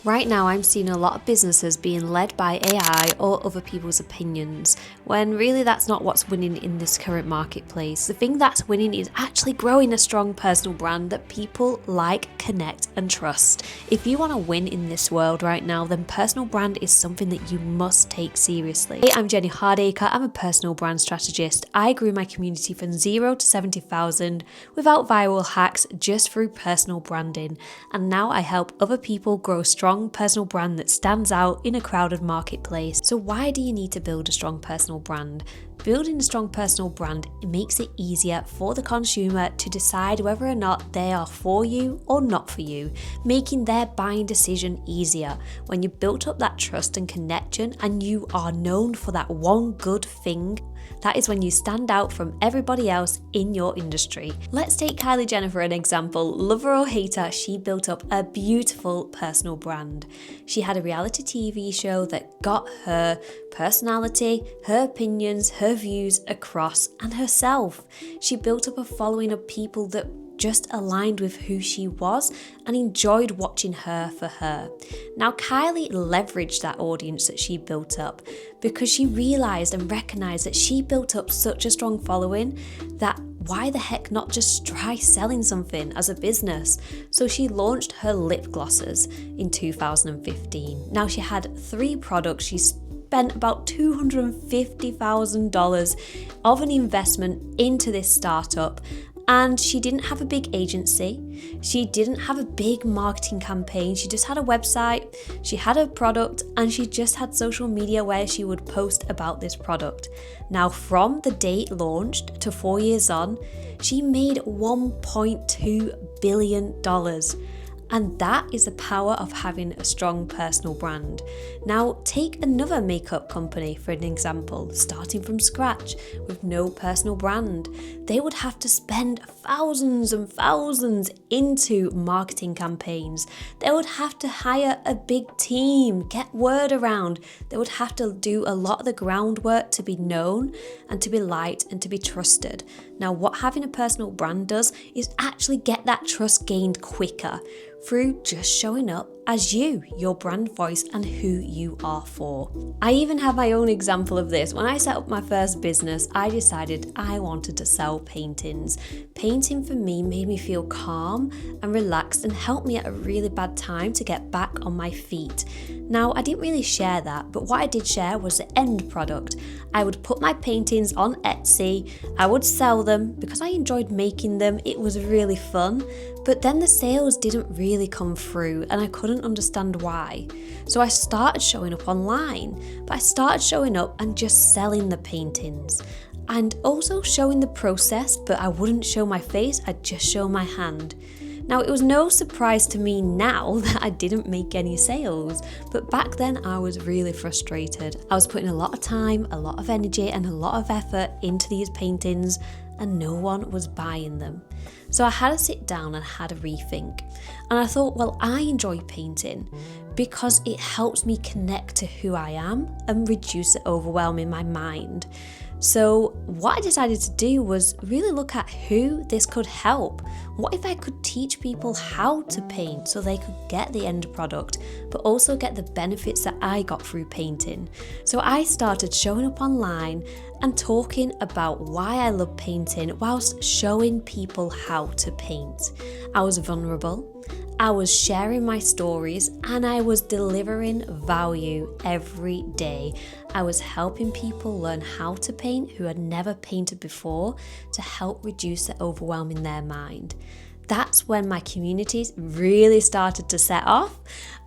Right now, I'm seeing a lot of businesses being led by AI or other people's opinions, when really that's not what's winning in this current marketplace. The thing that's winning is actually growing a strong personal brand that people like, connect, and trust. If you want to win in this world right now, then personal brand is something that you must take seriously. Hey, I'm Jenny Hardacre. I'm a personal brand strategist. I grew my community from 0 to 70,000 without viral hacks, just through personal branding. And now I help other people grow strong personal brand that stands out in a crowded marketplace. So why do you need to build a strong personal brand? Building a strong personal brand makes it easier for the consumer to decide whether or not they are for you or not for you, making their buying decision easier. When you built up that trust and connection and you are known for that one good thing, that is when you stand out from everybody else in your industry. Let's take Kylie Jenner for an example. Lover or hater, she built up a beautiful personal brand. She had a reality TV show that got her personality, her opinions, her views across, and herself. She built up a following of people that just aligned with who she was and enjoyed watching her for her. Now, Kylie leveraged that audience that she built up because she realized and recognized that she built up such a strong following that why the heck not just try selling something as a business? So she launched her lip glosses in 2015. Now, she had 3 products. She spent about $250,000 of an investment into this startup. And she didn't have a big agency. She didn't have a big marketing campaign. She just had a website, she had a product, and she just had social media where she would post about this product. Now, from the day it launched to 4 years on, she made $1.2 billion. And that is the power of having a strong personal brand. Now, take another makeup company for an example, starting from scratch with no personal brand. They would have to spend thousands and thousands into marketing campaigns. They would have to hire a big team, get word around. They would have to do a lot of the groundwork to be known and to be liked and to be trusted. Now, what having a personal brand does is actually get that trust gained quicker through just showing up as you, your brand voice, and who you are for. I even have my own example of this. When I set up my first business, I decided I wanted to sell paintings. Painting for me made me feel calm and relaxed and helped me at a really bad time to get back on my feet. Now, I didn't really share that, but what I did share was the end product. I would put my paintings on Etsy, I would sell them because I enjoyed making them, it was really fun, but then the sales didn't really come through and I couldn't understand why. So I started showing up online, but I started showing up and just selling the paintings. And also showing the process, but I wouldn't show my face, I'd just show my hand. Now, it was no surprise to me now that I didn't make any sales, but back then I was really frustrated. I was putting a lot of time, a lot of energy, and a lot of effort into these paintings, and no one was buying them. So I had to sit down and had a rethink. And I thought, well, I enjoy painting because it helps me connect to who I am and reduce the overwhelm in my mind. So what I decided to do was really look at who this could help. What if I could teach people how to paint so they could get the end product, but also get the benefits that I got through painting? So I started showing up online and talking about why I love painting whilst showing people how to paint. I was vulnerable. I was sharing my stories and I was delivering value every day. I was helping people learn how to paint who had never painted before to help reduce the overwhelm in their mind. That's when my communities really started to set off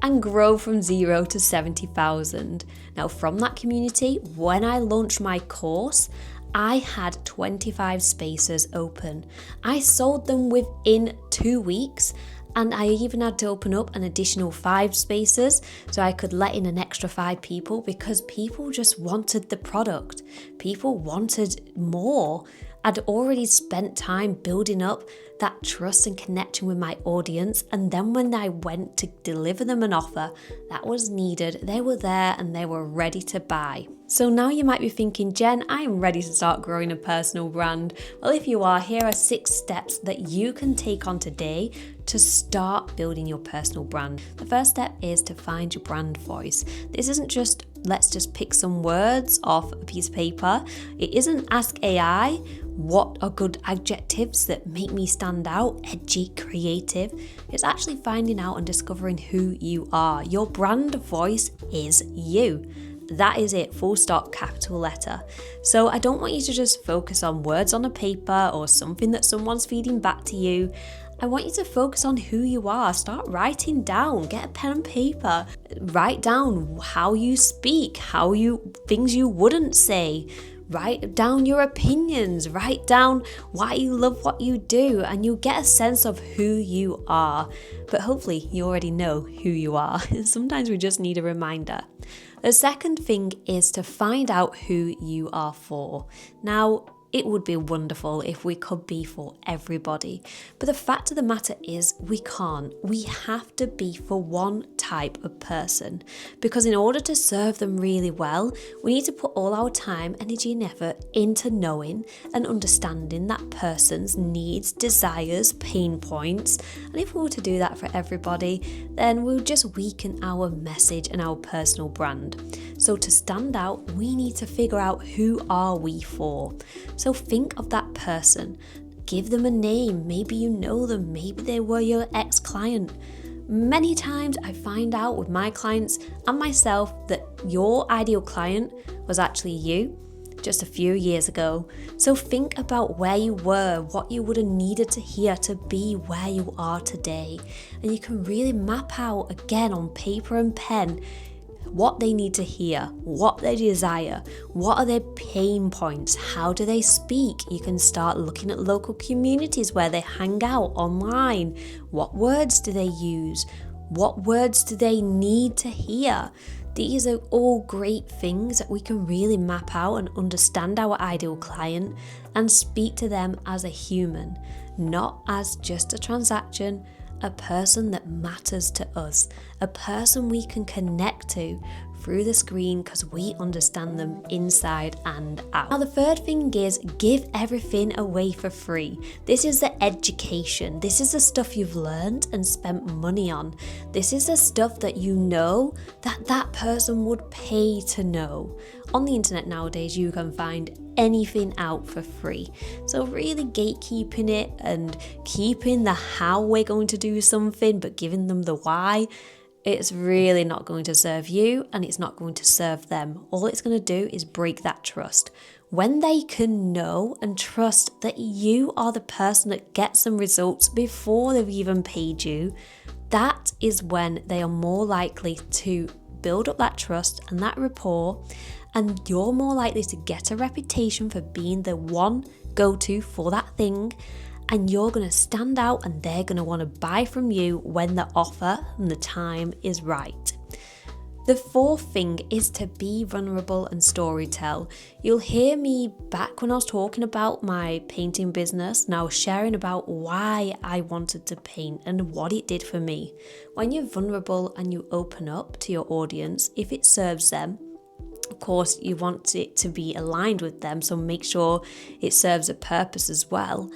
and grow from 0 to 70,000. Now, from that community, when I launched my course, I had 25 spaces open. I sold them within 2 weeks. And I even had to open up an additional 5 spaces so I could let in an extra 5 people because people just wanted the product. People wanted more. I'd already spent time building up that trust and connection with my audience, and then when I went to deliver them an offer that was needed, they were there and they were ready to buy. So now you might be thinking, Jen, I am ready to start growing a personal brand. Well, if you are, here are 6 steps that you can take on today to start building your personal brand. The first step is to find your brand voice. This isn't just let's just pick some words off a piece of paper. It isn't ask AI what are good adjectives that make me stand out, edgy, creative. It's actually finding out and discovering who you are. Your brand voice is you. That is it, full stop, capital letter. So I don't want you to just focus on words on a paper or something that someone's feeding back to you. I want you to focus on who you are. Start writing down, get a pen and paper. Write down how you speak, things you wouldn't say. Write down your opinions, write down why you love what you do, and you'll get a sense of who you are. But hopefully you already know who you are. Sometimes we just need a reminder. The second thing is to find out who you are for. Now, it would be wonderful if we could be for everybody, but the fact of the matter is we can't. We have to be for one type of person, because in order to serve them really well, we need to put all our time, energy and effort into knowing and understanding that person's needs, desires, pain points. And if we were to do that for everybody, then we'll just weaken our message and our personal brand. So to stand out, we need to figure out who are we for. So think of that person, give them a name, maybe you know them, maybe they were your ex-client. Many times I find out with my clients and myself that your ideal client was actually you just a few years ago. So think about where you were, what you would have needed to hear to be where you are today. And you can really map out again on paper and pen what they need to hear, what they desire, what are their pain points, how do they speak. You can start looking at local communities where they hang out online. What words do they use? What words do they need to hear? These are all great things that we can really map out and understand our ideal client and speak to them as a human, not as just a transaction, a person that matters to us, a person we can connect to through the screen because we understand them inside and out. Now the third thing is give everything away for free. This is the education. This is the stuff you've learned and spent money on. This is the stuff that you know that person would pay to know. On the internet nowadays, you can find anything out for free. So really gatekeeping it and keeping the how we're going to do something, but giving them the why, it's really not going to serve you and it's not going to serve them. All it's going to do is break that trust. When they can know and trust that you are the person that gets them results before they've even paid you, that is when they are more likely to build up that trust and that rapport, and you're more likely to get a reputation for being the one go-to for that thing, and you're going to stand out and they're going to want to buy from you when the offer and the time is right. The fourth thing is to be vulnerable and storytell. You'll hear me back when I was talking about my painting business, and I was sharing about why I wanted to paint and what it did for me. When you're vulnerable and you open up to your audience, if it serves them, of course you want it to be aligned with them, so make sure it serves a purpose as well.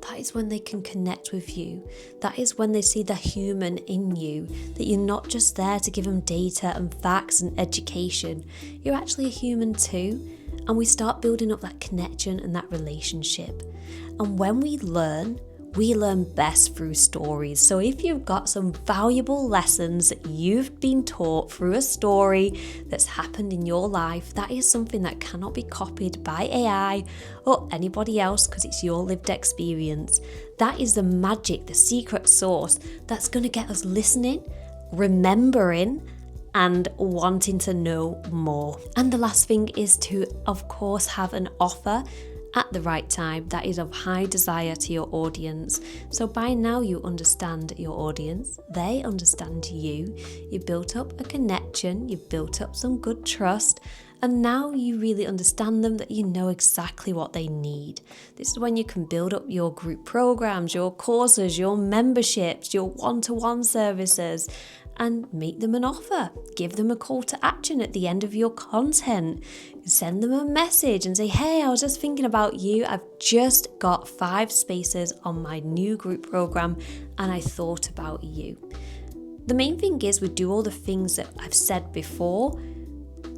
That is when they can connect with you. That is when they see the human in you, that you're not just there to give them data and facts and education. You're actually a human too. And we start building up that connection and that relationship. And when we learn best through stories. So if you've got some valuable lessons that you've been taught through a story that's happened in your life, that is something that cannot be copied by AI or anybody else because it's your lived experience. That is the magic, the secret sauce that's going to get us listening, remembering, and wanting to know more. And the last thing is to, of course, have an offer at the right time that is of high desire to your audience. So by now you understand your audience, they understand you, you built up a connection, you built up some good trust, and now you really understand them, that you know exactly what they need. This is when you can build up your group programs, your courses, your memberships, your one-to-one services, and make them an offer. Give them a call to action at the end of your content. Send them a message and say, hey, I was just thinking about you. I've just got 5 spaces on my new group program and I thought about you. The main thing is we do all the things that I've said before.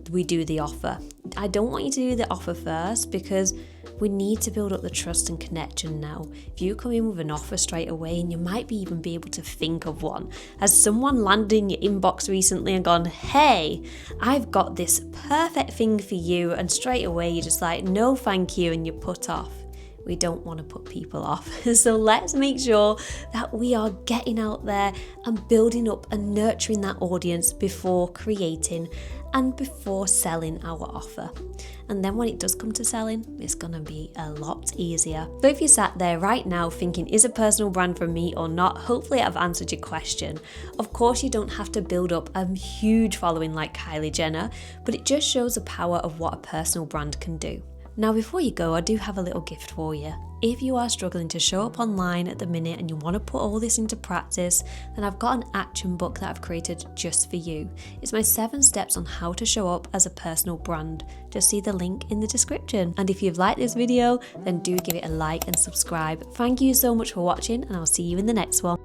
We do the offer. I don't want you to do the offer first because we need to build up the trust and connection now. If you come in with an offer straight away, and you might even be able to think of one. Has someone landed in your inbox recently and gone, hey, I've got this perfect thing for you, and straight away you're just like, no thank you, and you're put off. We don't want to put people off. So let's make sure that we are getting out there and building up and nurturing that audience before creating and before selling our offer. And then when it does come to selling, it's going to be a lot easier. So if you sat there right now thinking, is a personal brand for me or not? Hopefully I've answered your question. Of course, you don't have to build up a huge following like Kylie Jenner, but it just shows the power of what a personal brand can do. Now, before you go, I do have a little gift for you. If you are struggling to show up online at the minute and you want to put all this into practice, then I've got an action book that I've created just for you. It's my 7 steps on how to show up as a personal brand. Just see the link in the description. And if you've liked this video, then do give it a like and subscribe. Thank you so much for watching, and I'll see you in the next one.